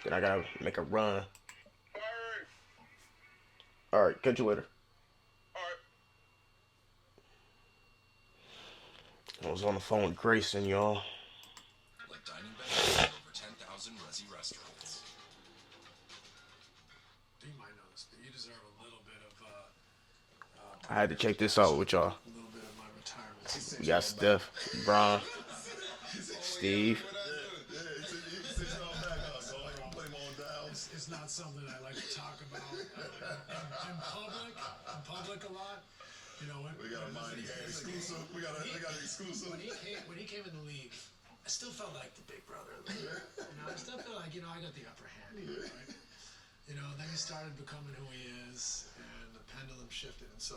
Then I gotta make a run. All right, catch you later. I was on the phone with Grayson, y'all. You might know this, but you deserve a little bit of I had to check this out cash, with y'all. a little bit of my retirement. We got Steph, Bron, Steve. It's not something I like to talk about in public. In public a lot. You know, We got a mind game exclusive. We got an exclusive. When he came in the league, I still felt like the big brother. You know, I still felt like I got the upper hand. Right? You know, then he started becoming who he is, and the pendulum shifted. And so,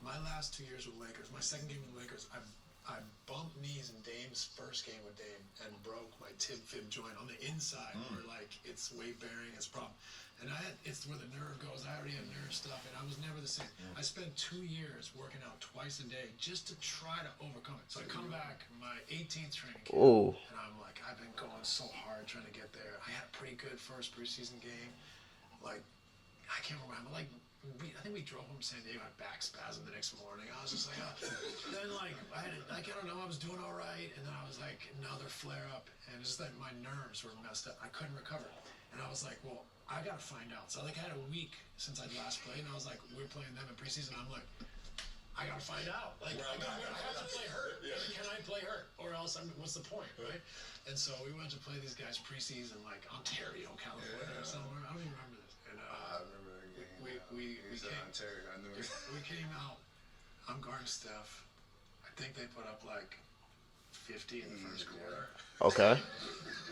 my last 2 years with Lakers, my second game with Lakers, I bumped knees in Dame's first game with Dame and broke my tib fib joint on the inside, where like it's weight bearing, it's a problem. And it's where the nerve goes. I already have nerve stuff, and I was never the same. I spent 2 years working out twice a day just to try to overcome it. So I come back my 18th training camp, Oh, and I'm like, I've been going so hard trying to get there. I had a pretty good first preseason game. Like, I can't remember. Like, I think we drove home to San Diego. I had back spasm the next morning. I was just like, then like I don't know. I was doing all right, and then I was like another flare up, and it's just like my nerves were messed up. I couldn't recover, and I was like, well, I gotta find out. So like I had a week since I'd last played, and I was like, we're playing them in preseason. I'm like, I gotta find out. Like, I have to play hurt. Yeah. Can I play hurt, or else what's the point, right? And so we went to play these guys preseason, like Ontario, California, or somewhere. I don't even remember this. And I remember that game. We said came. Ontario. I knew it. We came out. I'm guarding Steph. I think they put up like 50 in the first quarter. okay.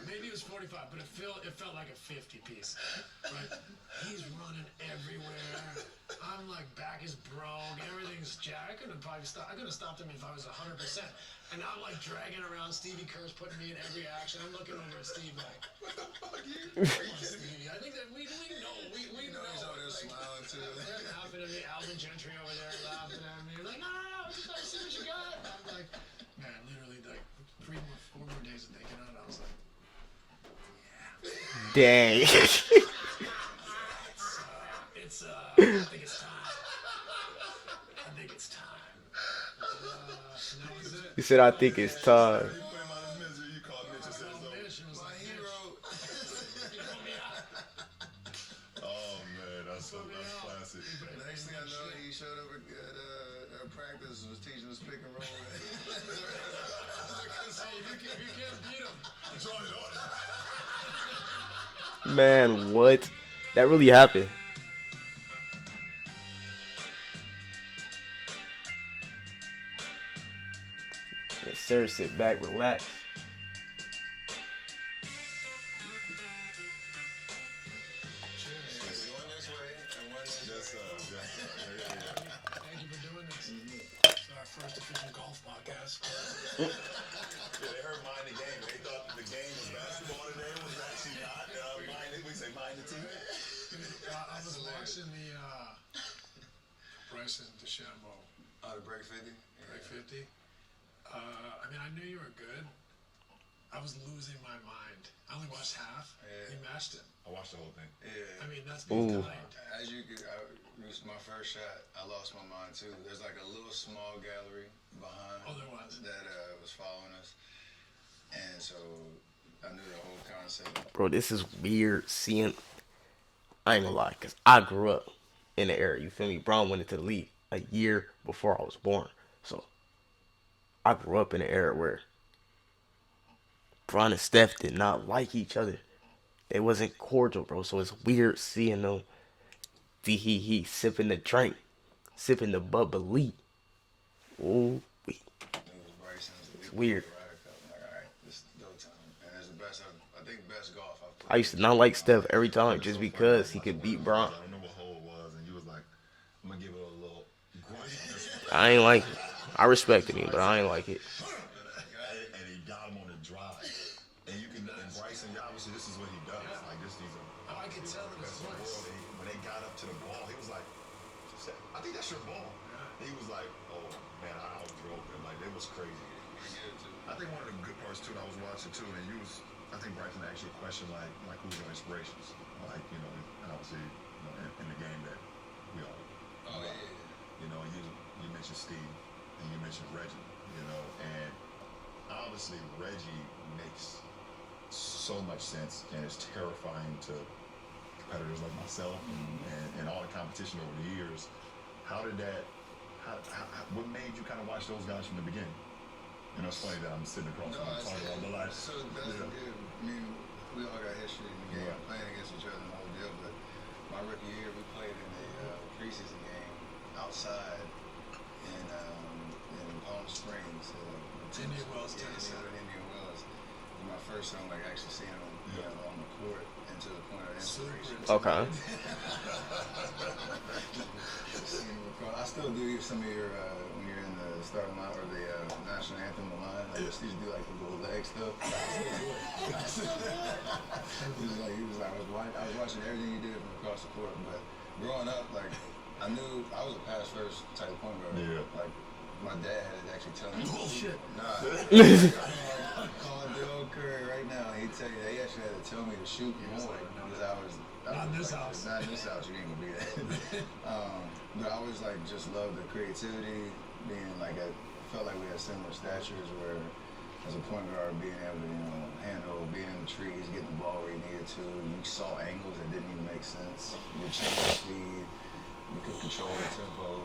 Maybe it was 45, but it felt like a 50 piece. Right? He's running everywhere. I'm like, back is broke. Everything's jacked. I couldn't have stopped him if I was 100%. And I'm like dragging around. Stevie Kerr's putting me in every action. I'm looking over at Steve like, come on, Stevie. I think that we know. We know. He's over there smiling too. They're laughing at me. Alvin Gentry over there laughing at me. Like, no, just like, see what you got. I'm like, man, literally like 4 more days of thinking on it. I was like, Dang. I think it's time. I think it's time. And that was it. He said, I think it's time. You put him out of his misery. You called Mitch and said, Called so, Nash and was my like, hero. You know me out. Oh, man. That's classic. Next thing I know, he showed up at practice and was teaching us pick and roll. Hey, if you can't beat him, Draw it on. Man, what? That really happened. Yes, sir. Sit back, relax. cheers. Going this way and one this way. Yes, sir. Yes, sir. Thank you for doing this. It's our first official golf podcast. Yeah, they heard mind the game. They thought the game was basketball today. It was actually not. We say mind the team. I was watching the Bryson DeChambeau Oh, the break 50? break 50. I mean, I knew you were good. I was losing my mind. I only watched half. Yeah. You matched it. I watched the whole thing. Yeah. I mean, that's Ooh. being kind. As you could, my first shot, I lost my mind too. There's like a little small gallery behind Oh, there was. that was following us. And so I knew the whole concept. Bro, this is weird seeing. I ain't gonna lie, because I grew up in the era. You feel me? Brown went into the league a year before I was born. So I grew up in an era where Bron and Steph did not like each other. They wasn't cordial, bro. So it's weird seeing them he sipping the drink, sipping the bubbly. Ooh, It was Bryson's. it's weird. Ryder Cup. I'm like, all right, this is go time. And it's the best, I think, best golf I've played. I used to not like Steph every time just because he could beat Bron. I don't know what hole it was, and you was like, I'm gonna give it a little grunt. I ain't like it. I respected him, but I ain't like it. And he got him on the drive. And you can, and Bryson, obviously, this is what he does. Like, this he's a Oh, I could tell in his best in the voice. world. When they got up to the ball, he was like, I think that's your ball. He was like, oh man, I outdrove him. Like, it was crazy. I think one of the good parts too that I was watching too, and you was I think Bryson asked you a question like who's your inspirations? Like, and obviously, in the game that we all Oh love. yeah. You mentioned Steve and you mentioned Reggie, and obviously Reggie makes so much sense and it's terrifying to competitors like myself and all the competition over the years. How did that, what made you kind of watch those guys from the beginning? It's funny that I'm sitting across No, from you talking about the life. so that's the deal. I mean, we all got history in the game, Right. playing against each other and the whole deal. But my rookie year, we played in a preseason game outside in Palm Springs, Indian Wells, Tennessee. Indian Wells. It was my first time actually seeing him on the court and to the point of inspiration. Okay. I still do some of your when you're in the starting line or the national anthem line. I used to do like the little leg stuff. I was watching everything you did from across the court. But growing up, like I knew I was a pass first type of point guard. Yeah. Like my dad had to actually tell me. Bullshit. Nah. Call Bill Curry right now. He tell you they actually had to tell me to shoot more because I was. Not in this house. Not in this house. You ain't gonna be that. But I always like just loved the creativity. Being like I felt like we had similar statures. Where as a point guard, being able to handle, being in the trees, getting the ball where you needed to. You saw angles that didn't even make sense. You change the speed. You could control the tempo.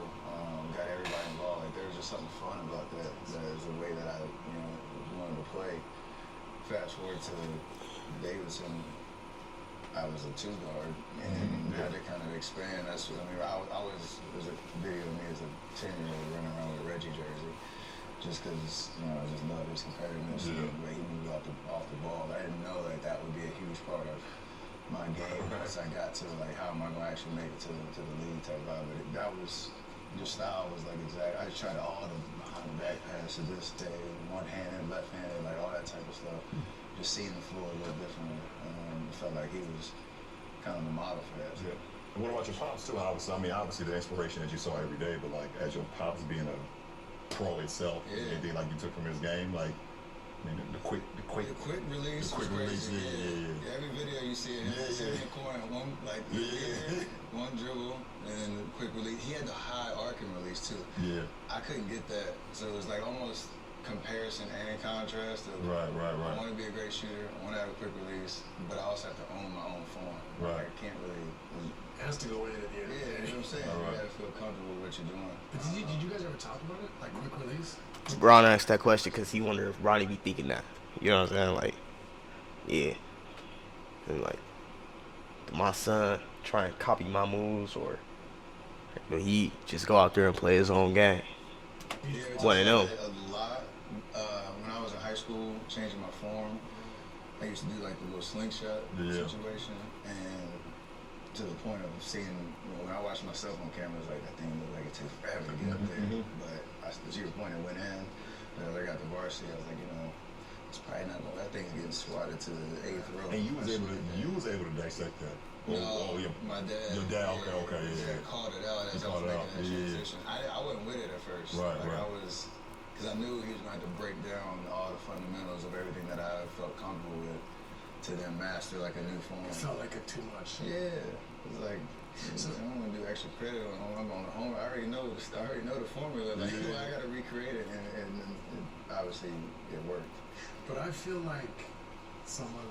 Got everybody involved. Like there was just something fun about that. That is the way that I wanted to play. Fast forward to Davidson. I was a two guard and had to kind of expand. That's what I mean. There's a video of me as a 10-year-old running around with a Reggie jersey, just because I just love his competitiveness and the way he moved off the ball. I didn't know that would be a huge part of my game once I got to like how am I going to actually make it to the league type vibe. But that was your style was like exact. I tried all the behind the back pass to this day, one-handed, left-handed, like all that type of stuff. Just seeing the floor a little differently. Felt like he was kind of the model for that. Yeah. And what about your pops too? Obviously the inspiration that you saw every day, but like as your pops being a pro itself, anything like you took from his game, like the quick release. The quick release, yeah. Every video you see him sitting in the corner, one dribble and then the quick release. He had the high arcing release too. Yeah. I couldn't get that, so it was like almost comparison and contrast of right. I want to be a great shooter, I want to have a quick release, but I also have to own my own form. Right. I can't really. It has to go in at the end. Yeah, you know what I'm saying. All right. You gotta feel comfortable with what you're doing. But did you guys ever talk about it? Like quick release? Ron asked that question because he wondered if Ronnie be thinking that. You know what I'm saying? Like, yeah. And like, did my son try and copy my moves or will he just go out there and play his own game? Yeah, One and oh. A lot. When I was in high school, changing my form, I used to do like the little slingshot situation, and to the point of seeing when I watched myself on camera, it's like that thing looked like it took forever to get up there. But to your point, it went in. As I got to varsity, I was like, it's probably not going. That thing's getting swatted to the 8th row. And you was able to dissect that. No, my dad. Your dad, okay, yeah. Called it out as I was making that transition. I wasn't with it at first. Right. I was, because I knew he was going to have to break down all the fundamentals of everything that I felt comfortable with to then master like a new form. It felt like it too much. Yeah, it's like I don't want to do extra credit on the home. I already know the formula. Like I got to recreate it, and obviously it worked. But I feel like someone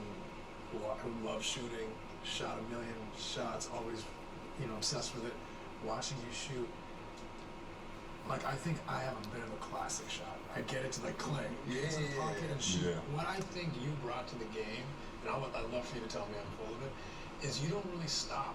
who loves shooting, shot a million shots, always, obsessed with it, watching you shoot. Like, I think I have a bit of a classic shot. I get it to like Clay, get into the pocket and shoot. Yeah. What I think you brought to the game, and I'd love for you to tell me I'm full of it, is you don't really stop.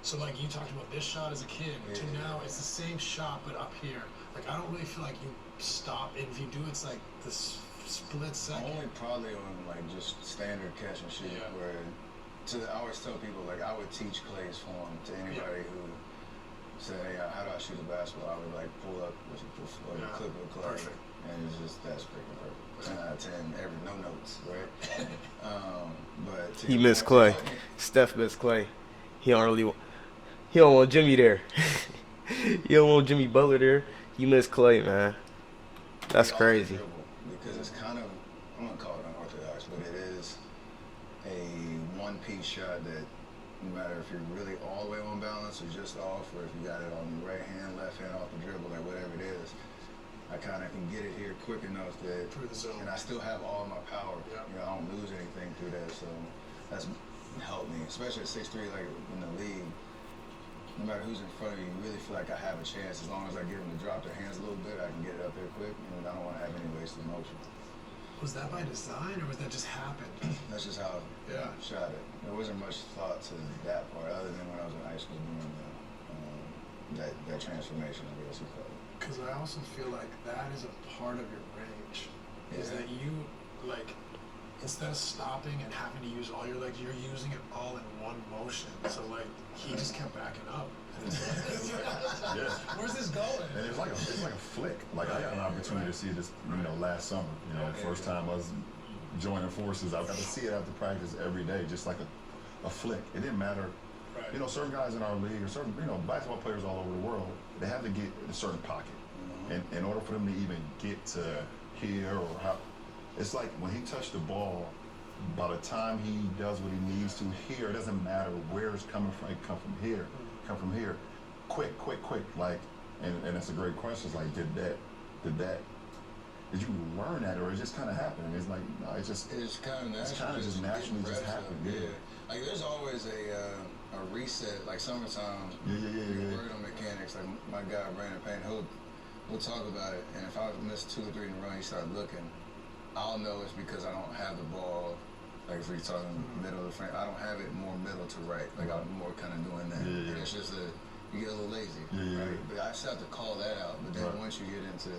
So like you talked about this shot as a kid to now, it's the same shot but up here. Like I don't really feel like you stop. And if you do, it's like this split second. Only probably on like just standard catch and shoot. Where I always tell people like I would teach Clay's form to anybody who said, hey, how do I shoot a basketball? I would like pull up with a clip of Clay. Perfect. And it's just that's freaking perfect. 10 out of 10, no notes, right? But He missed Clay. Steph missed Clay. He don't want Jimmy there. He don't want Jimmy Butler there. You miss Clay, man. That's crazy. Because it's kind of wouldn't call it unorthodox, but it is a one-piece shot that no matter if you're really all the way on balance or just off, or if you got it on the right hand, left hand off the dribble, like whatever it is, I kind of can get it here quick enough that, Through the zone. and I still have all my power. Yeah. You know, I don't lose anything through that, so that's helped me, especially at 6'3", like in the league. No matter who's in front of you, you really feel like I have a chance. As long as I get them to drop their hands a little bit, I can get it up there quick, and I don't want to have any wasted motion. Was that by design or was that just happened? That's just how Yeah. I shot it. There wasn't much thought to that part, other than when I was in high school doing that transformation, I guess you call it. Because I also feel like that is a part of your range. Is Yeah. that you, like, instead of stopping and having to use all your legs, you're using it all in one motion. So, like, he just kept backing up. And it's like, Yeah. where's this going? And it's like a flick. Like I got an opportunity to see this, last summer. First time I was joining forces, I got to see it after practice every day, just like a flick. It didn't matter. Right. Certain guys in our league, or certain, basketball players all over the world, they have to get in a certain pocket. And in order for them to even get to here or how, it's like when he touched the ball, by the time he does what he needs to here, it doesn't matter where it's coming from. It come from here, quick. Like, and that's a great question. It's like, did you learn that, or it just kind of happened? And it's like, no, it's kind of natural. It's kind of just naturally just happened. Yeah. Like there's always a reset. Like summertime. Yeah. Working on mechanics. Like my guy Brandon Payne, we'll talk about it. And if I miss 2 or 3 in a row, and you start looking, I'll know it's because I don't have the ball. Like if we're talking middle of the frame, I don't have it more middle to right. Like I'm more kind of doing that. Yeah. And it's just you get a little lazy. Yeah. Right? But I just have to call that out. But then once you get into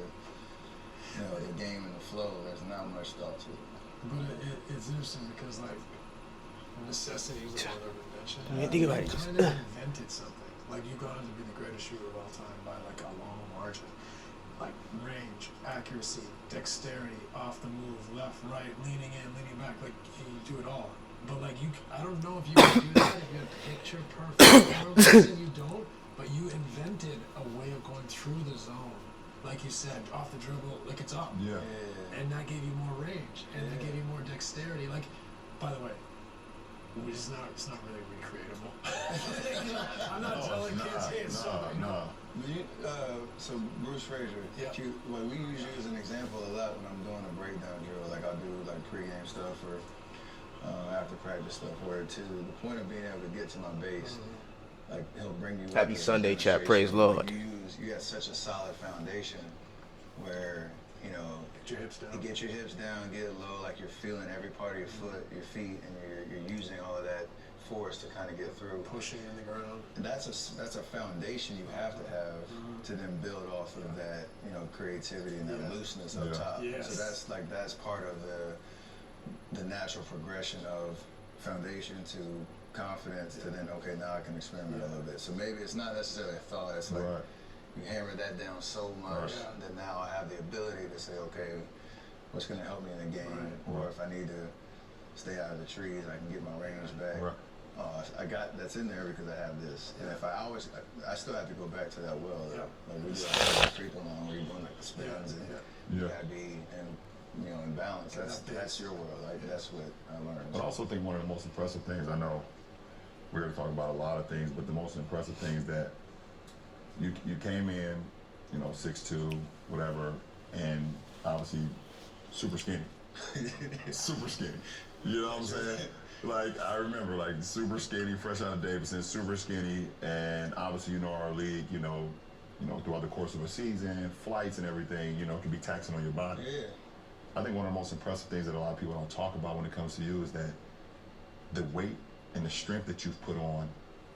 the game and the flow, there's not much thought to it. But it's interesting because, like, necessity is the mother of invention. I mean, think about it. You kind of invented something. Like, you go on to be the greatest shooter of all time by, like, a long margin. Like, range, accuracy, dexterity, off the move, left, right, leaning in, leaning back. Like, you do it all. But, like, I don't know if you can do that, if you have picture perfect. I'm not saying you don't, but you invented a way of going through the zone. Like you said, off the dribble, like it's up. Yeah. And that gave you more range, and that gave you more dexterity. Like, by the way, it's not really recreatable. I'm not telling kids, hey, it's something. No. So Bruce Frazier, we use you as an example a lot when I'm doing a breakdown drill. Like I'll do like pregame stuff or after practice stuff. Where to the point of being able to get to my base, like he'll bring you. Happy Sunday, chat. Praise Lord. You got such a solid foundation where Get your hips down. you get your hips down, get it low, like you're feeling every part of your foot, your feet, and you're using all of that force to kind of get through. Pushing in the ground. And that's a foundation you have to have to then build off of that, creativity and that looseness up top. Yes. So that's part of the natural progression of foundation to confidence to then now I can experiment a little bit. So maybe it's not necessarily a thought. It's like you hammer that down so much that now I have the ability to say, okay, what's going to help me in the game, or if I need to stay out of the trees, I can get my range back. I got that's in there because I have this. And if I still have to go back to that well. Like we do like streak along where you're doing like the spins and you gotta be in balance. That's your world. Like that's what I learned. But I also think one of the most impressive things, I know we're going to talk about a lot of things, but the most impressive thing is that you came in, 6'2", whatever, and obviously super skinny. Super skinny. You know what I'm saying? Like, I remember, like, super skinny, fresh out of Davidson, super skinny, and obviously, our league, throughout the course of a season, flights and everything, can be taxing on your body. Yeah. I think one of the most impressive things that a lot of people don't talk about when it comes to you is that the weight and the strength that you've put on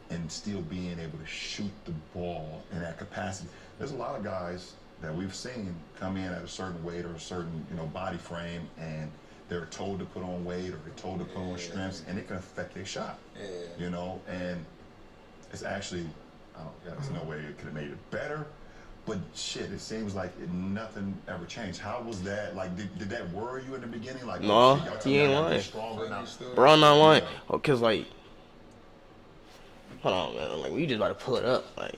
and still being able to shoot the ball in that capacity. There's a lot of guys that we've seen come in at a certain weight or a certain, body frame, and they're told to put on weight or they're told to put on strengths, and it can affect their shot. And it's actually, there's no way it could have made it better, but shit, it seems like nothing ever changed. How was that? Like, did that worry you in the beginning? Like, no, he ain't lying. Bro, I'm not lying. Cause like, hold on, man. Like, we just about to pull it up. Like,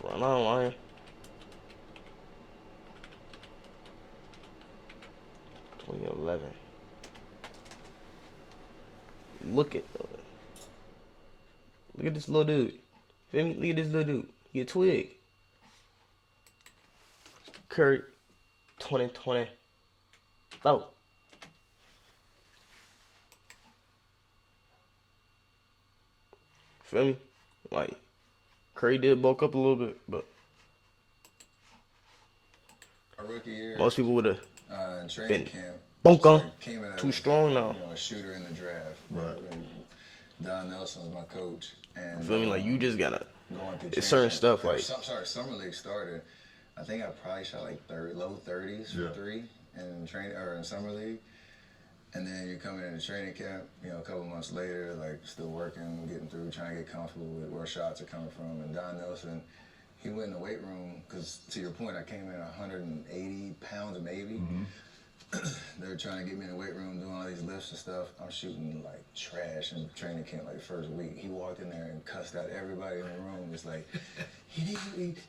bro, I'm not lying. 2011. Look at look at this little dude. Feel me? Look at this little dude. He a twig. Curry, 2020. Oh. Feel me? Like, Curry did bulk up a little bit, but Our rookie year, most people would have in training been camp, bunk on. came in Too strong now. a shooter in the draft. Right. And Don Nelson was my coach, and Feel me? Like, you just gotta. going through It's certain training stuff, camp. like. Summer league started. I think I probably shot like low 30s for Yeah. three in training or in summer league. And then you come into training camp, a couple months later, like still working, getting through, trying to get comfortable with where shots are coming from. And Don Nelson, he went in the weight room because, to your point, I came in 180 pounds maybe. Mm-hmm. They were trying to get me in the weight room, doing all these lifts and stuff. I'm shooting like trash in training camp like the first week. He walked in there and cussed out everybody in the room. It's like,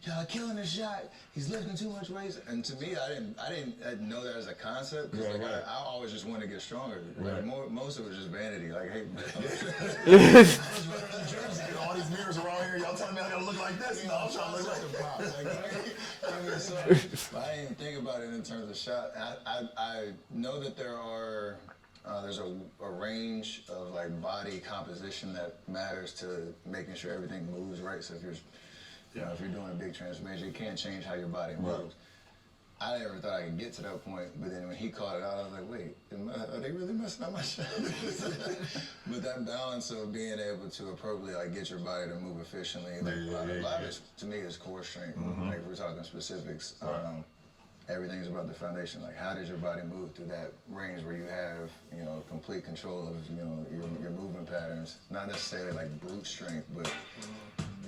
y'all killing the shot. He's lifting too much weight. And to me, I didn't know that as a concept because Right. I always just wanted to get stronger. Right. Like, most of it was just vanity. Like, hey, All these mirrors around here, y'all telling me I gotta look like this? No, I'm trying to look like the pop. But I didn't even think about it in terms of shot. I know that there's a range of like body composition that matters to making sure everything moves right. So if you're doing a big transformation, you can't change how your body moves. Right. I never thought I could get to that point, but then when he called it out, I was like, wait, are they really messing up my shot? But that balance of being able to appropriately like get your body to move efficiently, like a lot of it, to me, is core strength. Like if we're talking specifics, everything's about the foundation. Like how does your body move through that range where you have, complete control of, your movement patterns? Not necessarily like brute strength, but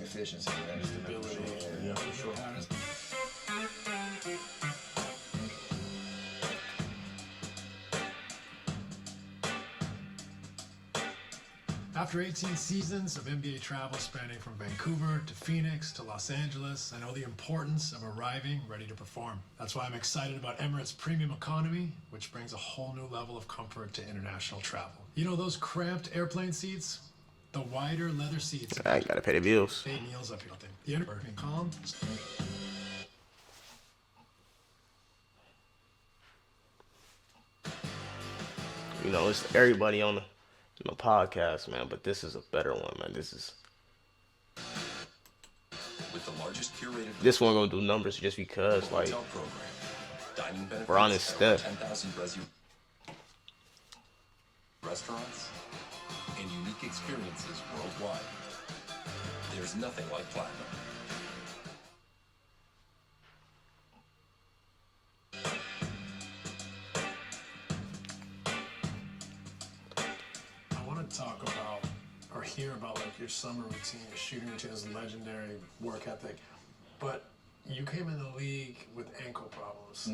efficiency. Ability. Yeah, for sure. After 18 seasons of NBA travel spanning from Vancouver to Phoenix to Los Angeles, I know the importance of arriving ready to perform. That's why I'm excited about Emirates Premium Economy, which brings a whole new level of comfort to international travel. You know those cramped airplane seats? The wider leather seats. I gotta pay the bills. 8 meals up here. The inner calm. It's everybody on the podcast, man, but this is a better one, man. This With the largest curated one gonna do numbers just because, like, hotel program, dining benefits, Bron and at Steph. 10,000 restaurants, and unique experiences worldwide. There's nothing like Platinum. I want to talk about or hear about like your summer routine, your shooting routine, this legendary work ethic. But you came in the league with ankle problems.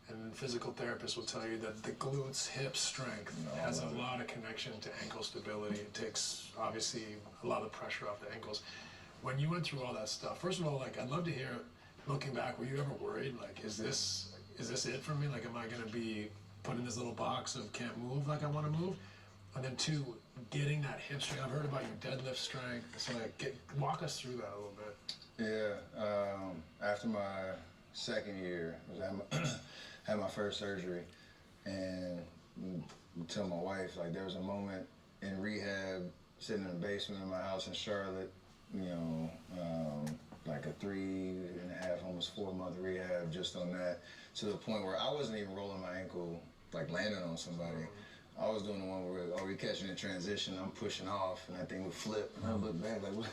And physical therapists will tell you that the glutes, hip strength has a lot of connection to ankle stability. It takes, obviously, a lot of pressure off the ankles. When you went through all that stuff, first of all, like, I'd love to hear, looking back, were you ever worried? Like, is this it for me? Like, am I going to be put in this little box of can't move like I want to move? And then two, getting that hip strength. I've heard about your deadlift strength. So, like, walk us through that a little bit. Yeah, after my second year, had my first surgery, and tell my wife, like, there was a moment in rehab, sitting in the basement of my house in Charlotte, like a 3.5, almost 4-month rehab just on that, to the point where I wasn't even rolling my ankle, like landing on somebody. I was doing the one where, we catching in transition, I'm pushing off, and that thing would flip, and I would look back like, what?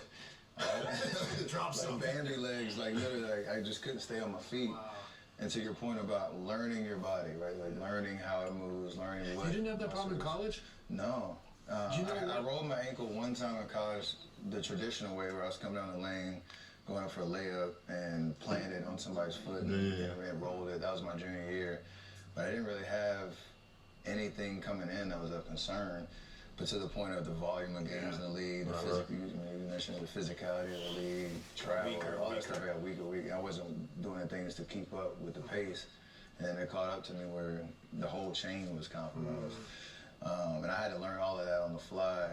Drop Like something. bandy legs, like literally, like I just couldn't stay on my feet. Wow. And to your point about learning your body, right? Like learning how it moves, learning what. You didn't have that problem in college? No. You know I rolled my ankle one time in college, the traditional way, where I was coming down the lane, going up for a layup, and playing it on somebody's foot and rolled it. That was my junior year. But I didn't really have anything coming in that was of concern. But to the point of the volume of games in the league, the physical, you mentioned the physicality of the league, travel, all that stuff got weaker. I wasn't doing the things to keep up with the pace. and it caught up to me where the whole chain was compromised. And I had to learn all of that on the fly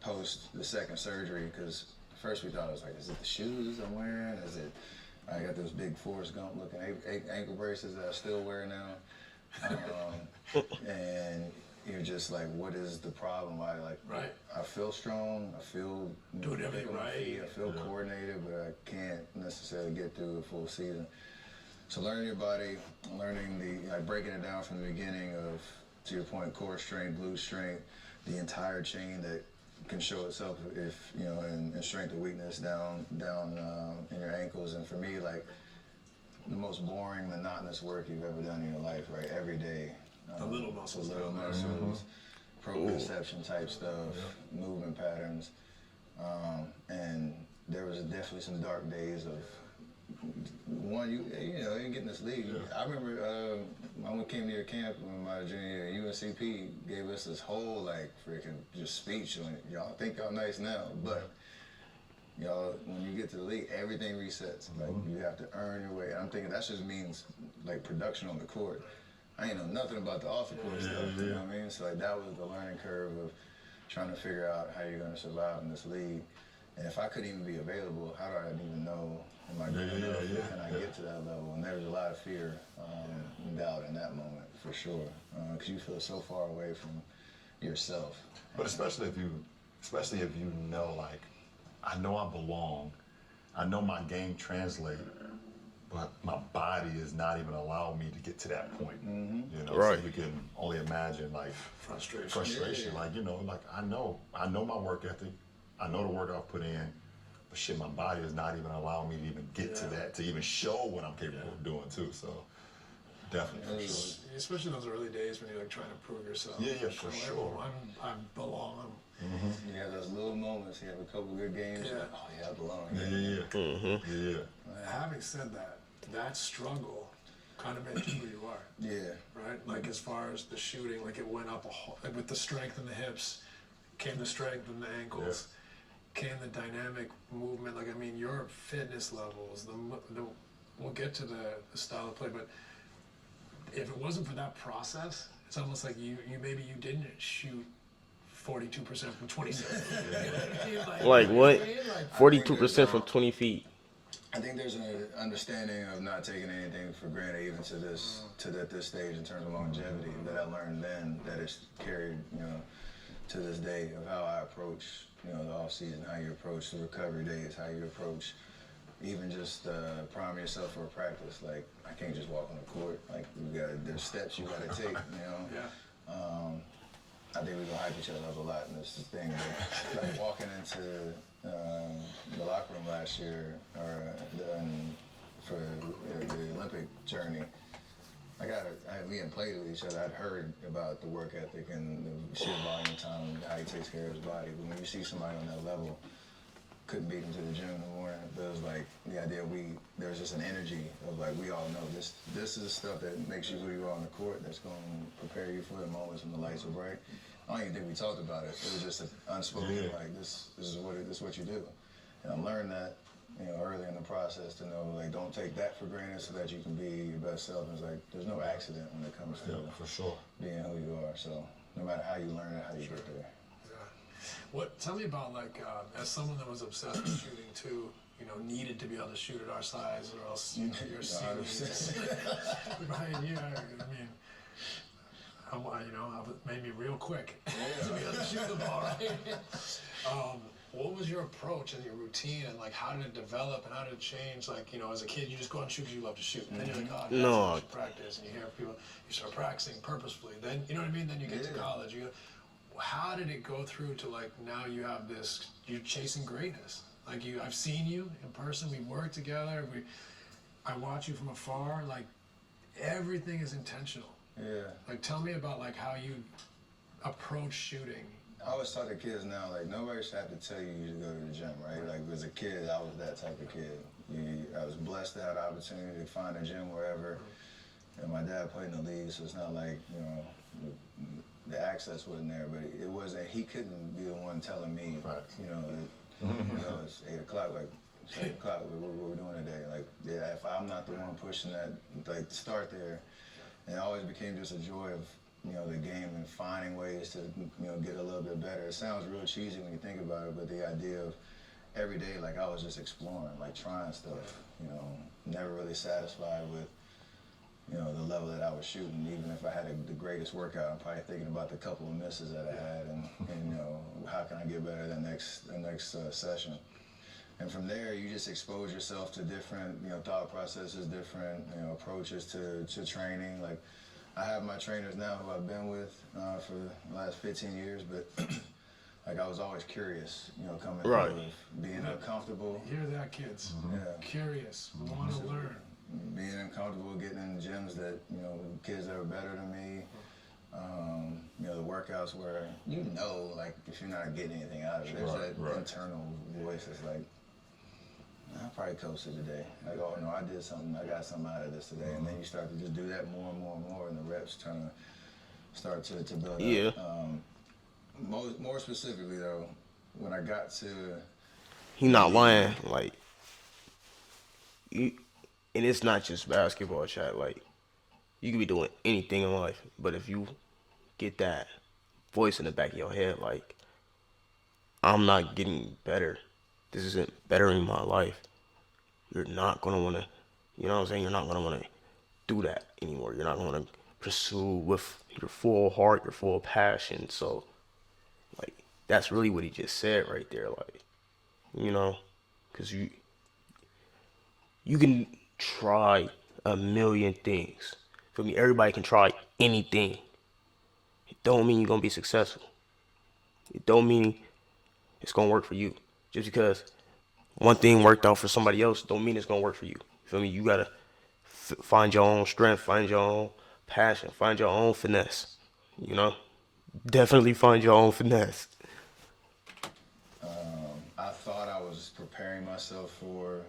post the second surgery, because first we thought it was like, is it the shoes I'm wearing? Is it, I got those big Forrest Gump looking ankle braces that I still wear now. And you're just like, what is the problem? I feel strong, I feel doing everything right, I feel coordinated, but I can't necessarily get through a full season. So learning your body, learning breaking it down from the beginning of, to your point, core strength, glute strength, the entire chain that can show itself if, in strength or weakness down in your ankles. And for me, like, the most boring, monotonous work you've ever done in your life, right? Every day. The little muscles. Proprioception type stuff, movement patterns. And there was definitely some dark days of, one, you get in this league. I remember when we came to your camp in my junior year, UNCP gave us this whole freaking just speech on, y'all think y'all nice now, but y'all, when you get to the league, everything resets. Like, you have to earn your way. And I'm thinking that just means production on the court. I ain't know nothing about the off the court stuff. You know what I mean? So that was the learning curve of trying to figure out how you're gonna survive in this league. And if I couldn't even be available, how do I even know, am I good enough? Can I get to that level? And there was a lot of fear and doubt in that moment, for sure. Because you feel so far away from yourself. But especially if you know, like, I know I belong, I know my game translates, but my body is not even allowing me to get to that point. Right. So you can only imagine, like, frustration. Like, I know my work ethic, I know the work I've put in, but shit, my body is not even allowing me to even get to that, to even show what I'm capable of doing too. So definitely, for sure. Especially those early days when you're trying to prove yourself. Yeah, for sure. I belong. You have those little moments. You have a couple good games. Yeah. Like, oh yeah, I belong. Yeah. Having said that struggle kind of made you who you are. Yeah. Right? Like, as far as the shooting, like, it went up with the strength in the hips, came the strength in the ankles. Came the dynamic movement. Like, I mean, your fitness levels, we'll get to the style of play, but if it wasn't for that process, it's almost like you didn't shoot 42% from 27. Like what? 42% from 20 feet. I think there's an understanding of not taking anything for granted, even to this stage in terms of longevity, that I learned then, that it's carried, to this day, of how I approach, the off season, how you approach the recovery days, how you approach even just priming yourself for a practice. Like, I can't just walk on the court. Like, there's steps you gotta take, I think we're gonna hype each other up a lot in this thing. But, like, walking into the locker room last year, for the Olympic journey, we hadn't played with each other. I'd heard about the work ethic and the sheer volume time and how he takes care of his body. But when you see somebody on that level, couldn't beat him to the gym in the morning. But it was like the idea there's just an energy of, like, we all know this is stuff that makes you who you are on the court, that's going to prepare you for the moments when the lights are bright. I don't even think we talked about it. It was just an unspoken, like, this is what you do. And I learned that, early in the process, to know, like, don't take that for granted so that you can be your best self. And it's like, there's no accident when it comes to for sure being who you are. So no matter how you learn it, how you get there. Tell me about, like, as someone that was obsessed with shooting too, needed to be able to shoot at our size, or else your ceilings. Right? Yeah. I mean, made me real quick to be able to shoot the ball. Right? What was your approach and your routine, and, like, how did it develop and how did it change? Like, as a kid, you just go out and shoot because you love to shoot. And then you're like, oh, No. I should practice, and you hear people, you start practicing purposefully. Then, you know what I mean? Then you get to college. How did it go through to, like, now you have this, you're chasing greatness? Like, I've seen you in person, we work together, I watch you from afar, like, everything is intentional. Yeah. Like, tell me about, like, how you approach shooting. I always tell the kids now, like, nobody should have to tell you to go to the gym, right? Like, as a kid, I was that type of kid. I was blessed to have the opportunity to find a gym wherever. And my dad played in the league, so it's not like, the access wasn't there, but it wasn't, he couldn't be the one telling me, it's 8 o'clock, like, 7 o'clock, what we're doing today. Like, if I'm not the one pushing that, like, start there, And it always became just a joy of, the game and finding ways to, get a little bit better. It sounds real cheesy when you think about it, but the idea of every day, like, I was just exploring, like, trying stuff, never really satisfied with, the level that I was shooting. Even if I had the greatest workout, I'm probably thinking about the couple of misses that I had and how can I get better the next session. And from there, you just expose yourself to different, thought processes, different, approaches to training. Like, I have my trainers now who I've been with for the last 15 years, but like, I was always curious, coming Right. through being uncomfortable. Hear that, kids. Yeah. Curious, want to learn. Being uncomfortable, getting in gyms that, kids that are better than me. The workouts where, like, if you're not getting anything out of it, there's that internal voice that's like, I probably coasted today. Like, oh no, I did something, I got something out of this today. And then you start to just do that more and more and more, and the reps trying to start to build Yeah. up. More specifically though, when I got to, He not lying. Like, you, and it's not just basketball, chat. Like, you could be doing anything in life, but if you get that voice in the back of your head, like, I'm not getting better. This isn't bettering my life. You're not gonna wanna, you know what I'm saying? You're not gonna wanna do that anymore. You're not gonna wanna pursue with your full heart, your full passion. So, like, that's really what he just said right there. Like, because you can try a million things. For me, everybody can try anything. It don't mean you're gonna be successful. It don't mean it's gonna work for you. Just because one thing worked out for somebody else don't mean it's gonna work for you. Feel me? You gotta find your own strength, find your own passion, find your own finesse. You know, definitely find your own finesse. I thought I was preparing myself for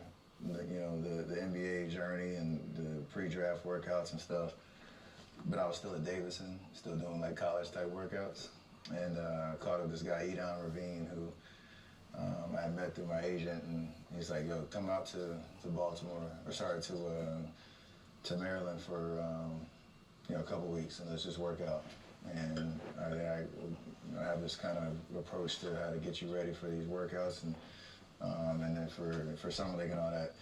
the NBA journey and the pre-draft workouts and stuff, but I was still at Davidson, still doing like college type workouts, and I caught up this guy Edon Ravine who I had met through my agent, and he's like, "Yo, come out to Baltimore, or sorry, to Maryland for a couple weeks, and let's just work out." And I have this kind of approach to how to get you ready for these workouts, and then for summer league and all that,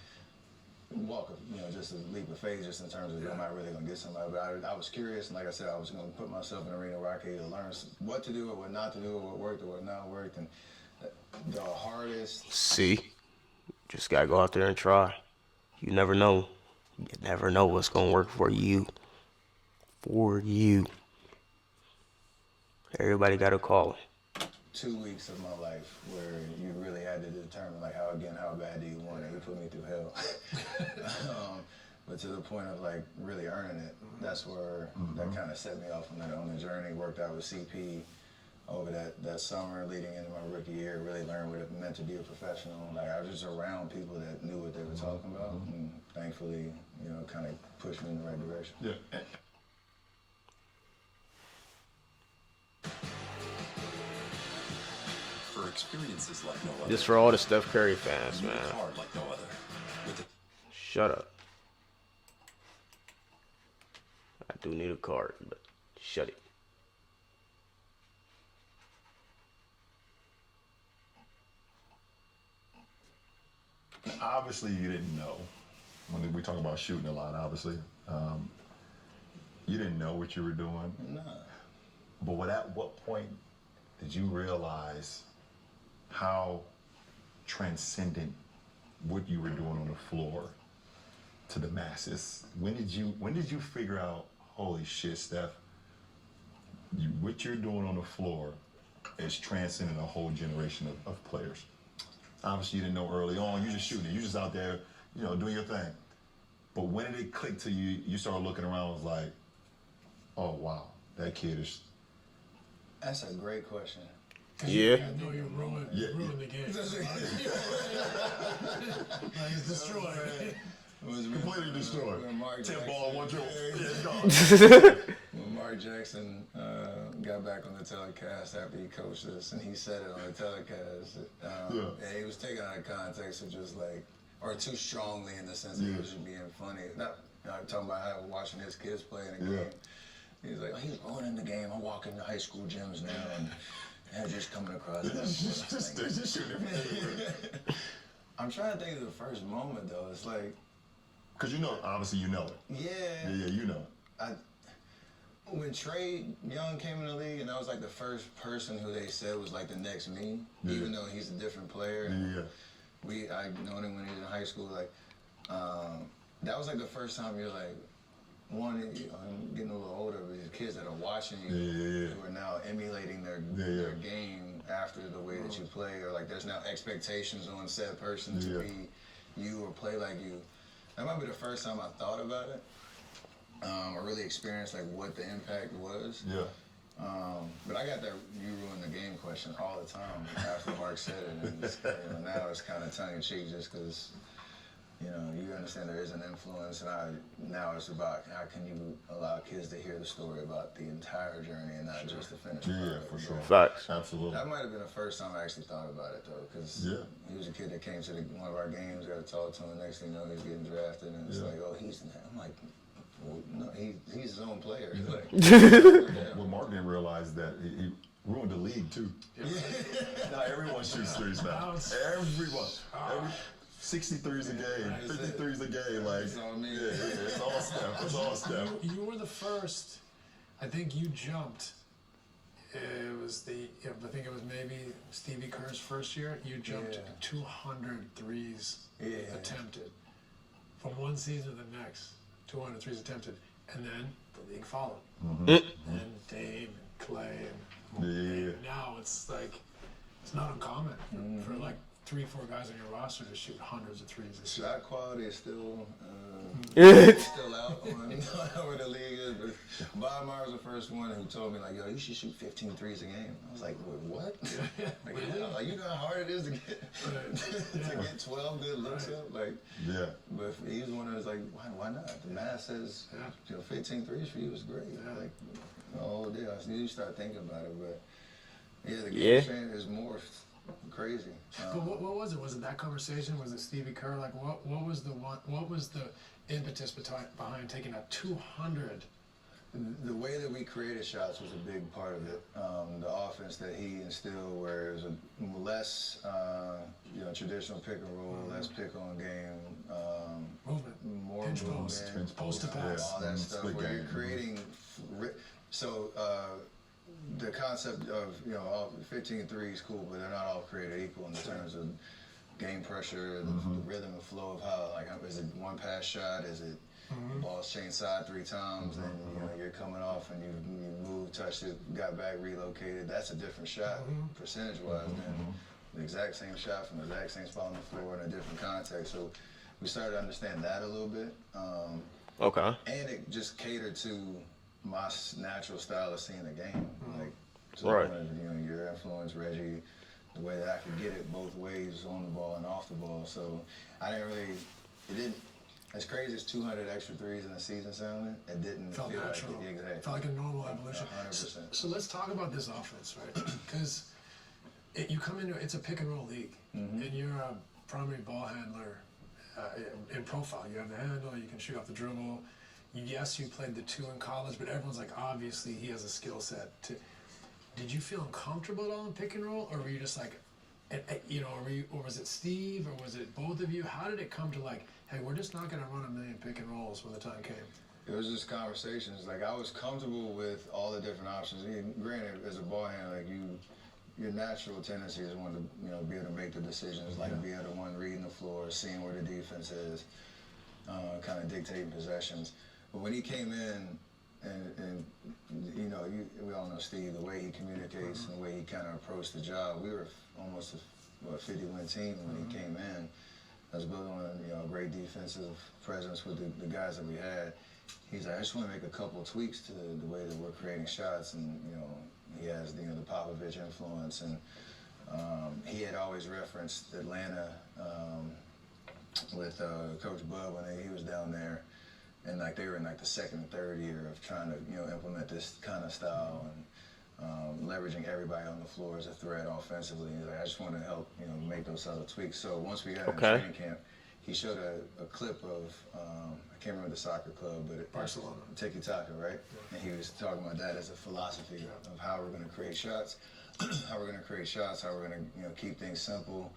walk, just a leap of faith, just in terms of am I really gonna get somebody? But I was curious, and like I said, I was gonna put myself in an arena where I could either learn what to do or what not to do, or what worked or what not worked, and the hardest. See, just gotta go out there and try. You never know. You never know what's gonna work for you. For you. Everybody got a calling. 2 weeks of my life where you really had to determine like how bad do you want it? He put me through hell. But to the point of like really earning it, that's where that kind of set me off on the journey. Worked out with CP over that summer leading into my rookie year. Really learned what it meant to be a professional. Like, I was just around people that knew what they were talking about, and thankfully, kind of pushed me in the right direction. Yeah. For experiences like no other. This for all the Steph Curry fans, You man. work hard like no other. With the Shut up. I do need a card, but shut it. Obviously, you didn't know. When we talk about shooting a lot, obviously, you didn't know what you were doing. Nah. But at what point did you realize how transcendent what you were doing on the floor to the masses? When did you figure out, holy shit, Steph, what you're doing on the floor is transcending a whole generation of players? Obviously, you didn't know early on. You're just shooting. You're just out there, doing your thing. But when did it click to you? You started looking around and was like, oh, wow, that kid is... That's a great question. Yeah. I know you ruined the game. Like, it's destroyed. completely destroyed. When Mark 10 Jackson- ball, 1 dribble. Yeah, Yeah, gone. When Mark Jackson got back on the telecast after he coached us, and he said it on the telecast, and he was taken out of context of just like, or too strongly in the sense that he was just being funny. talking about how watching his kids play in a game. He's like, he's ruining the game. I'm walking to high school gyms now, and they're just coming across. Just shooting everywhere. I'm trying to think of the first moment though. It's like, Because you know, obviously you know it. yeah, Yeah, you know. When Trey Young came in the league, and that was like the first person who they said was like the next me, even though he's a different player. Yeah. I known him when he was in high school. Like, that was like the first time you're like, one, I'm getting a little older, but these kids that are watching you who are now emulating their game after the way that you play, or like there's now expectations on said person to be you or play like you. That might be the first time I thought about it. I really experienced like what the impact was. Yeah. But I got that "you ruin the game" question all the time after Mark said it, and it's, now it's kind of tongue in cheek just because you understand there is an influence, and now it's about how can you allow kids to hear the story about the entire journey and not just the finish. Yeah, for sure. Facts. Absolutely. That might have been the first time I actually thought about it though, because he was a kid that came to one of our games, got to talk to him. Next thing you know, he's getting drafted, and it's like, oh, I'm like, well, no, he's his own player. Like, Well, Mark didn't realize that he ruined the league too. Now everyone shoots threes now. Everyone. 63s a game, 53s a game. Like, it's all me. It's all Steph. It's all Steph. You were the first. I think you jumped. It was I think it was maybe Stevie Kerr's first year. You jumped 200 threes attempted from one season to the next. 200 threes attempted, and then the league followed. And Dame and Clay and now it's like it's not uncommon for like 3-4 guys on your roster to shoot hundreds of threes. Shot quality is still still out on where the league is. But Bob Myers was the first one who told me like, yo, you should shoot 15 threes a game. I was like, what? Like, like, you know how hard it is to get 12 good looks up? Like, but he was one of those like, why not? The math says 15 threes for you is great. Like, the whole deal. You start thinking about it, but the game change is more crazy. But what was it? Was it that conversation? Was it Stevie Kerr? Like, what was the impetus behind taking a 200? The way that we created shots was a big part of it. The offense that he instilled, where it was a less, traditional pick and roll, less pick on game, Movement, more pinch movement, post to pass, all that stuff. Where you're creating, the concept of all 15 threes, cool, but they're not all created equal in terms of game pressure, the rhythm and flow of how, like, is it one pass shot? Is it ball's chain side 3 times, then you're coming off and you move, touched it, got back, relocated. That's a different shot percentage-wise than the exact same shot from the exact same spot on the floor in a different context. So we started to understand that a little bit. Okay. And it just catered to my natural style of seeing the game. Like, Right. Your influence, Reggie, the way that I could get it both ways, on the ball and off the ball. So I didn't as crazy as 200 extra threes in a season sounded, it didn't Felt feel natural. like it. Exactly. Felt like a normal evolution. 100%. So let's talk about this offense, right? Because you come into it's a pick and roll league, and you're a primary ball handler in profile. You have the handle, you can shoot off the dribble. Yes, you played the 2 in college, but everyone's like, obviously he has a skill set. Did you feel uncomfortable at all in pick and roll, or were you just like, or was it Steve, or was it both of you? How did it come to like, hey, we're just not going to run a million pick and rolls when the time came? It was just conversations. Like, I was comfortable with all the different options. Granted, as a ball handler, like your natural tendency is one to be able to make the decisions, like be able to one reading the floor, seeing where the defense is, kind of dictating possessions. But when he came in, and we all know Steve, the way he communicates and the way he kind of approached the job, we were almost a 50-win team when he came in. I was building on a great defensive presence with the guys that we had. He's like, I just want to make a couple of tweaks to the way that we're creating shots, and he has the Popovich influence, and he had always referenced Atlanta with Coach Bud when he was down there. And like they were in like the second and third year of trying to implement this kind of style and leveraging everybody on the floor as a threat offensively. He's like, I just want to help make those other tweaks. So once we got in training camp, he showed a clip of I can't remember the soccer club, but Barcelona. Tiki Taka, right? And he was talking about that as a philosophy of how we're going to create shots, how we're going to keep things simple.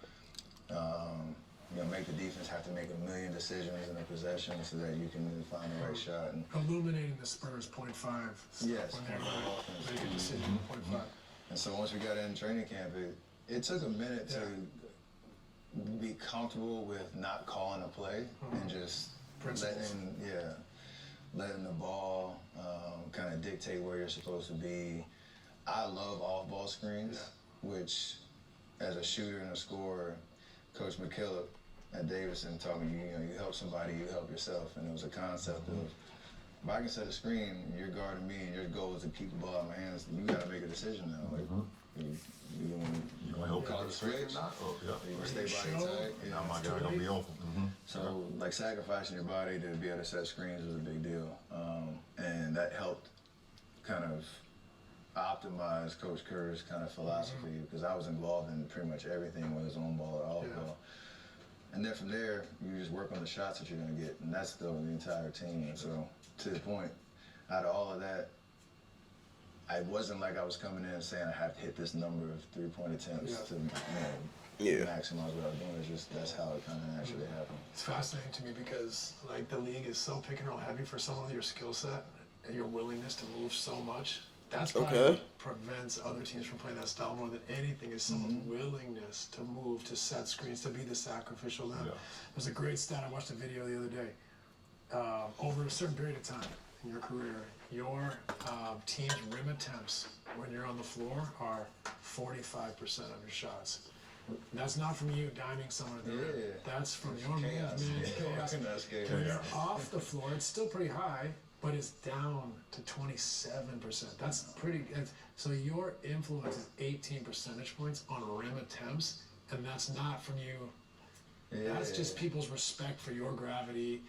Make the defense have to make a million decisions in a possession so that you can find the right shot. And illuminating the Spurs 0.5. yes, When they're making a decision 0.5. and so once we got in training camp, it took a minute to be comfortable with not calling a play and just letting the ball kind of dictate where you're supposed to be. I love off-ball screens, which as a shooter and a scorer, Coach McKillop at Davidson taught me, you help somebody, you help yourself. And it was a concept of, if I can set a screen, you're guarding me, and your goal is to keep the ball in my hands, you got to make a decision now. Like, you gonna help call the switch? Yeah. You gonna stay body tight? Yeah. Now my guy gonna be open. So, like, sacrificing your body to be able to set screens was a big deal. And that helped kind of optimize Coach Kerr's kind of philosophy, because I was involved in pretty much everything, whether it's on ball or off ball. And then from there, you just work on the shots that you're going to get, and that's the entire team. And so, to the point, out of all of that, I wasn't like I was coming in and saying I have to hit this number of three-point attempts to maximize what I was doing. It's just that's how it kind of naturally happened. It's fascinating to me because like the league is so pick and roll heavy for someone with your skill set and your willingness to move so much. That's probably what prevents other teams from playing that style more than anything is someone's willingness to move, to set screens, to be the sacrificial lamb. There's a great stat. I watched a video the other day. Over a certain period of time in your career, your team's rim attempts when you're on the floor are 45% of your shots. That's not from you diming someone at the rim. That's from your movement, chaos. When you're off the floor, it's still pretty high, but it's down to 27%. That's pretty. So your influence is 18 percentage points on rim attempts, and that's not from you. That's just people's respect for your gravity,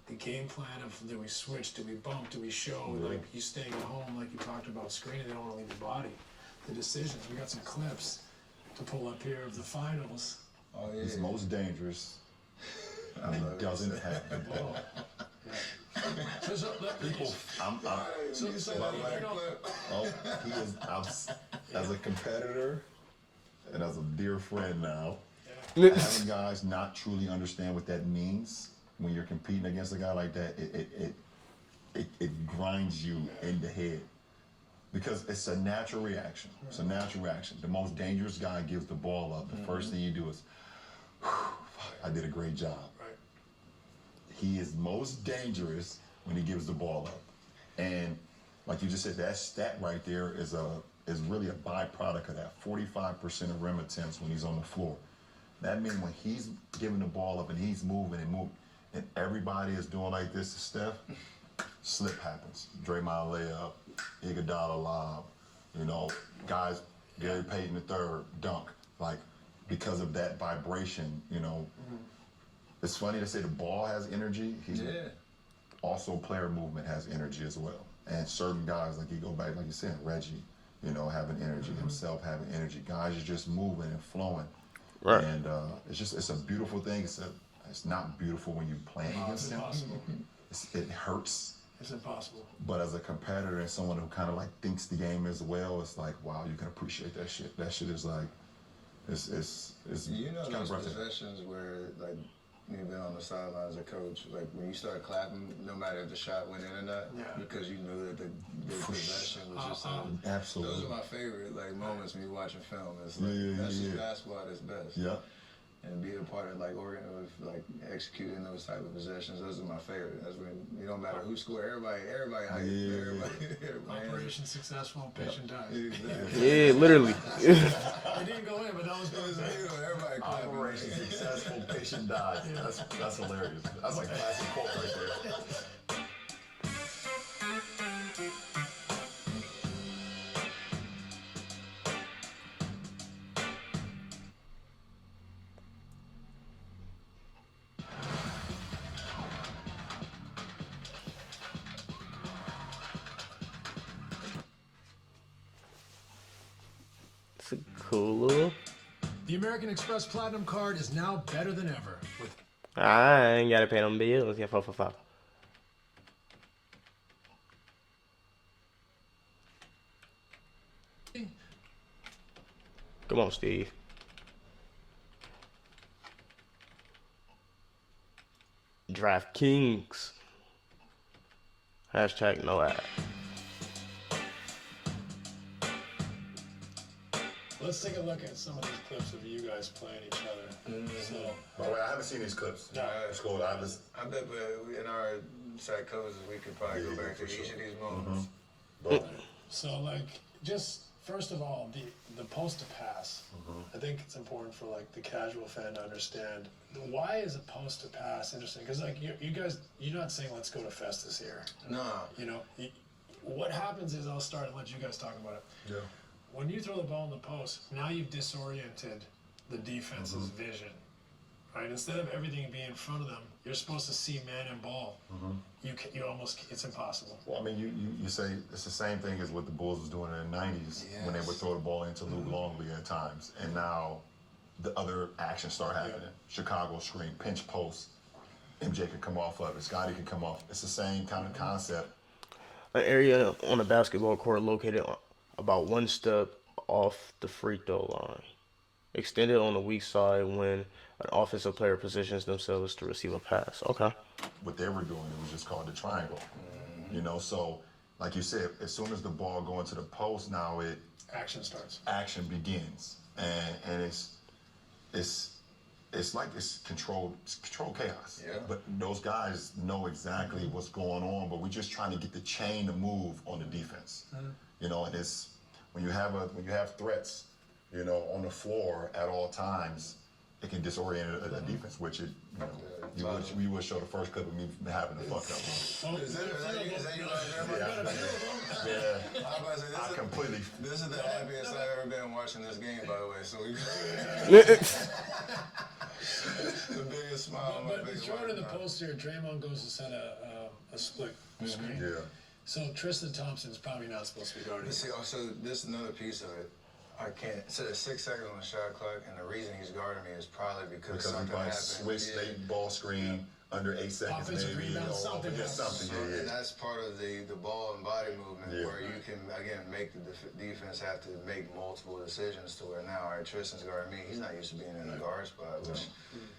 the game plan of do we switch, do we bump, do we show, like you staying at home, like you talked about screening, they don't want to leave your body. The decisions. We got some clips to pull up here of the finals. Oh, yeah. He's most dangerous. He doesn't have the ball. People, he is, as a competitor and as a dear friend now, having guys not truly understand what that means when you're competing against a guy like that, it grinds you in the head. Because it's a natural reaction. It's a natural reaction. The most dangerous guy gives the ball up. The first thing you do is, I did a great job. He is most dangerous when he gives the ball up. And like you just said, that stat right there is really a byproduct of that. 45% of rim attempts when he's on the floor. That means when he's giving the ball up and he's moving and everybody is doing like this to Steph, slip happens. Draymond layup, Iguodala lob, guys, Gary Payton III dunk. Like, because of that vibration, It's funny to say the ball has energy. Also, player movement has energy as well. And certain guys, like you go back, like you said, Reggie, having energy, himself having energy. Guys are just moving and flowing. Right. And it's a beautiful thing. It's not beautiful when you're playing against them. It hurts. It's impossible. But as a competitor and someone who kind of like thinks the game as well, it's like, wow, you can appreciate that shit. That shit is like, it's those possessions where like you've been on the sideline as a coach, like when you start clapping, no matter if the shot went in or not, because you knew that the possession was just absolutely. Those are my favorite moments when you're watching film. It's like that's just basketball at its best. Yeah. And being a part of executing those type of possessions, those are my favorite. That's when you don't matter who scored, everybody Operation successful, patient dies. Yeah, literally. It didn't go in, but that was everybody clapping. Operation successful, patient died. That's hilarious. That's like a classic quote right there. It's a cool little. The American Express Platinum Card is now better than ever. I ain't gotta pay them bills. Yeah, 4 for 5. Come on, Steve. DraftKings. Hashtag no ad. Let's take a look at some of these clips of you guys playing each other. So, By the way, I haven't seen these clips. Yeah. It's cool. I was. I bet in our side coaches we could probably go back to for each sure. of these moments. so like, just first of all, the post to pass. I think it's important for like the casual fan to understand why is a post to pass interesting? Because like you guys, you're not saying let's go to Festus here. No. You know, what happens is I'll start and let you guys talk about it. Yeah. When you throw the ball in the post, now you've disoriented the defense's vision. Right? Instead of everything being in front of them, you're supposed to see man and ball. You almost, it's impossible. Well, I mean, you say it's the same thing as what the Bulls was doing in the 90s when they would throw the ball into Luke Longley at times. And now the other actions start happening. Chicago screen, pinch post. MJ could come off of it. Scotty could come off. It's the same kind of concept. An area on the basketball court located about one step off the free throw line. Extended on the weak side when an offensive player positions themselves to receive a pass. Okay. What they were doing, it was just called the triangle. You know, so like you said, as soon as the ball go into the post, now Action starts. action begins, and it's like it's controlled chaos. Yeah. But those guys know exactly what's going on, but we're just trying to get the chain to move on the defense. You know, and it's when you have threats, you know, on the floor at all times, it can disorient a defense, which it, you know, you would show the first clip of me having a fuck up. Is that you right there? Yeah. I'm about to say, I completely. this is the happiest I've ever been watching this game, by the way. So we the biggest smile on my But face. throwing in the post here, Draymond goes to set a split screen. Yeah. So Tristan Thompson's probably not supposed to be guarding. See, also, this is another piece of it. I can't. So there's 6 seconds on the shot clock, and the reason he's guarding me is probably because Because we something probably happened. switch late ball screen under 8 seconds, Offensive maybe. rebound, or something yeah, else. something. And Yeah. that's part of the ball and body movement Yeah. where you can, again, make the defense have to make multiple decisions to where now, all right, Tristan's guarding me. He's not used to being in the guard spot, which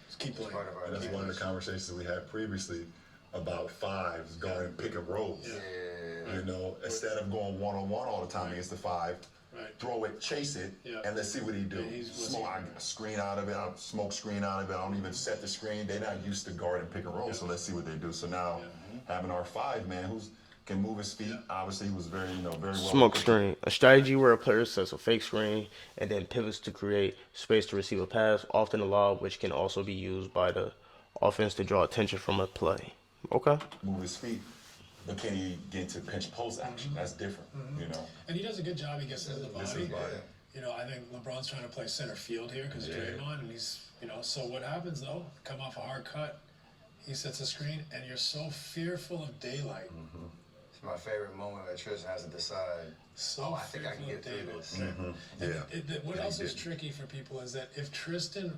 Just keep is playing. part of our And that's one of the conversations we had previously about fives going pick and rolls. Yeah. You know, instead of going one-on-one all the time against the five, Right. throw it, chase it, Yeah. and let's see what he do. Yeah, he's- Smoke, I screen out of it, I smoke screen out of it. I don't even set the screen. They're not used to guard and pick and roll, so let's see what they do. So now having our five man who's can move his feet. Obviously, he was very very well. Smoke screen. A strategy where a player sets a fake screen and then pivots to create space to receive a pass, often a lob, which can also be used by the offense to draw attention from a play. Okay. Move his feet, but can he get into pinch post action? That's different, you know. And he does a good job. He gets into the This body. is body. You know, I think LeBron's trying to play center field here because Draymond, and he's, you know, so what happens though? Come off a hard cut, he sets a screen, and you're so fearful of daylight. It's my favorite moment that Tristan has to decide. So I think I can fearful get of through daylight. this. Yeah. What Yeah, else he is did. tricky for people is that if Tristan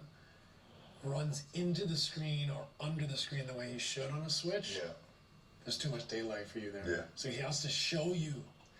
runs into the screen or under the screen the way he should on a switch, Yeah. there's too much daylight for you there. Yeah. So he has to show you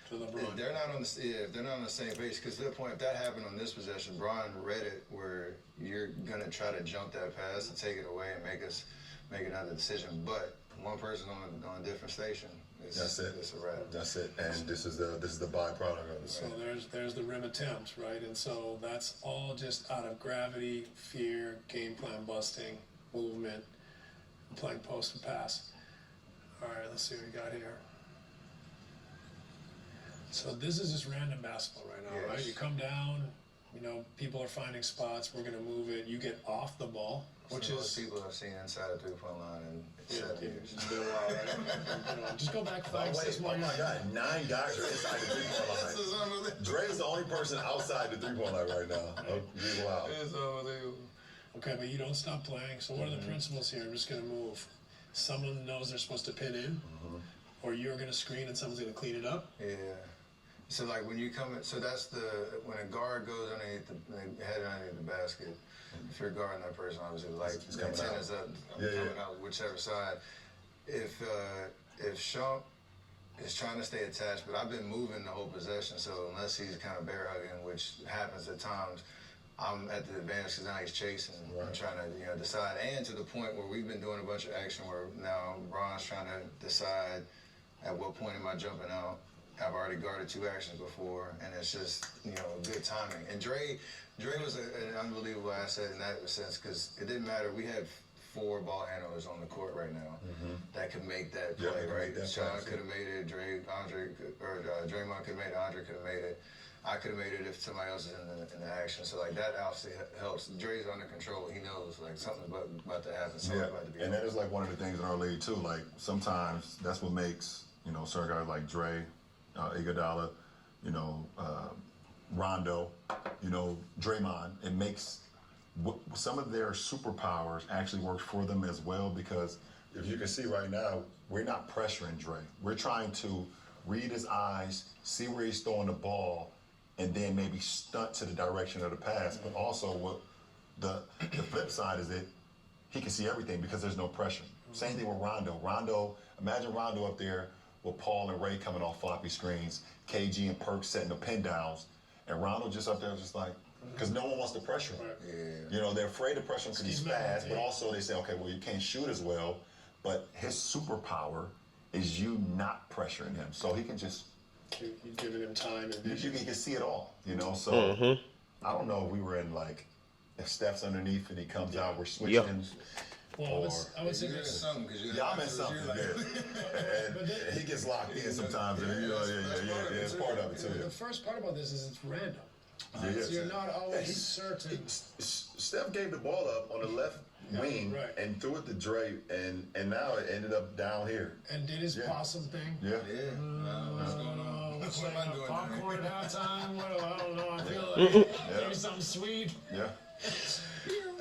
to LeBron. If they're not on if they're not on the same page, because to the point, if that happened on this possession, Brian read it where you're gonna try to jump that pass and take it away and make another decision. But one person on a different station, That's it. It's a wrap. That's it. And this is the byproduct of it. So there's the rim attempt, right? And so that's all just out of gravity, fear, game plan busting, movement, playing post and pass. All right, let's see what we got here. So this is just random basketball right now, right? Yes. You come down, you know, people are finding spots, we're gonna move it, you get off the ball, which Some of those is people I've seen inside the 3-point line in 7 years. it's been a while, right? You know, just go back Oh, 5-6 more oh my years. God, 9 guys are inside the 3-point line. Dre's the only person outside the 3-point line right now. Oh, wow. It's unbelievable. Okay, but you don't stop playing. So what are the principles here? I'm just going to move. Someone knows they're supposed to pin in, or you're going to screen and someone's going to clean it up. Yeah. So like when you come in, so that's when a guard goes underneath the head underneath the basket. If you're guarding that person, obviously like It's the coming antenna's up, coming out whichever side. If Shump is trying to stay attached, but I've been moving the whole possession, so unless he's kind of bear hugging, which happens at times, I'm at the advantage because now he's chasing. I'm trying to decide, and to the point where we've been doing a bunch of action where now Ron's trying to decide at what point am I jumping out. I've already guarded 2 actions before, and it's just good timing. And Dre was an unbelievable asset in that sense because it didn't matter. We had 4 ball handlers on the court right now that could make that play. Right, Sean could have made it. Draymond could have made it. Andre could have made it. I could have made it if somebody else is in the action. So like that obviously helps. Dre's under control. He knows like something's about to happen. Something's about to be. And that is like one of the things in our league too. Like sometimes that's what makes certain guys like Dre, Iguodala, Rondo, Draymond. It makes some of their superpowers actually work for them as well because if you can see right now, we're not pressuring Dre. We're trying to read his eyes, see where he's throwing the ball, and then maybe stunt to the direction of the pass. But also what the flip side is that he can see everything because there's no pressure. Same thing with Rondo. Imagine Rondo up there with Paul and Ray coming off floppy screens, KG and Perk setting the pin downs, and Rondo just up there just like, because no one wants to pressure him. Yeah. They're afraid to pressure him because he's fast, but also they say, okay, well, you can't shoot as well, but his superpower is you not pressuring him. So he can just... You're giving him time. And you can see it all, So I don't know if we were in if Steph's underneath and he comes out, we're switching. Yep. Well, I would say you're in something because you're I'm in something. And he gets locked in sometimes. And, it's part of it too. The first part about this is it's random. Yeah, So you're not always certain. Steph gave the ball up on the left wing and threw it to Dre, and now it ended up down here. And did his possum thing. Yeah. What's going on? What am I doing? Popcorn at halftime? I don't know. I feel like maybe something sweet. Yeah.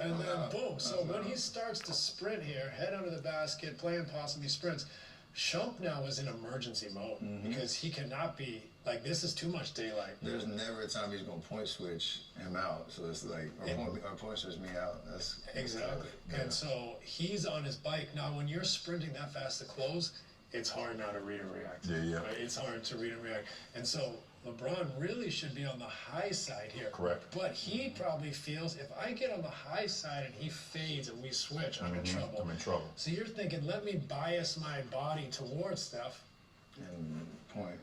And then boom. So when he starts to sprint here, head under the basket, playing possum, he sprints. Shump now is in emergency mode because he cannot be like this is too much daylight. There's never a time he's gonna point switch him out. So it's like or point switch me out. That's exactly. And so he's on his bike now. When you're sprinting that fast to close, it's hard now to read and react. Yeah. Right? It's hard to read and react. And so LeBron really should be on the high side here. Correct. But he probably feels if I get on the high side and he fades and we switch, I'm in trouble. I'm in trouble. So you're thinking, let me bias my body towards Steph. And point.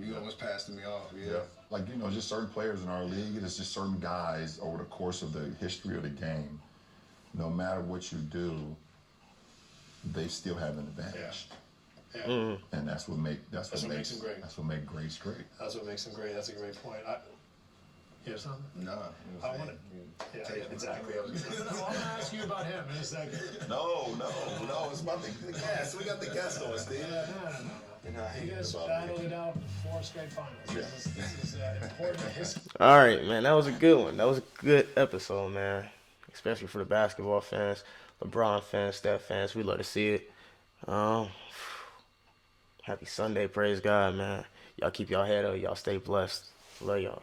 You almost passed me off. Yeah. Like, just certain players in our league, it's just certain guys over the course of the history of the game, no matter what you do, they still have an advantage. Yeah. And that's what makes him great. That's what makes greats great. That's what makes him great. That's a great point. You have something? No. I want it. Yeah, exactly. I was gonna ask you about him in a second. No. It's about the guest. We got the guest on, Steve. No. You guys battled it out 4 straight finals. This is important history. All right, man. That was a good one. That was a good episode, man. Especially for the basketball fans, LeBron fans, Steph fans. We love to see it. Happy Sunday. Praise God, man. Y'all keep y'all head up. Y'all stay blessed. Love y'all.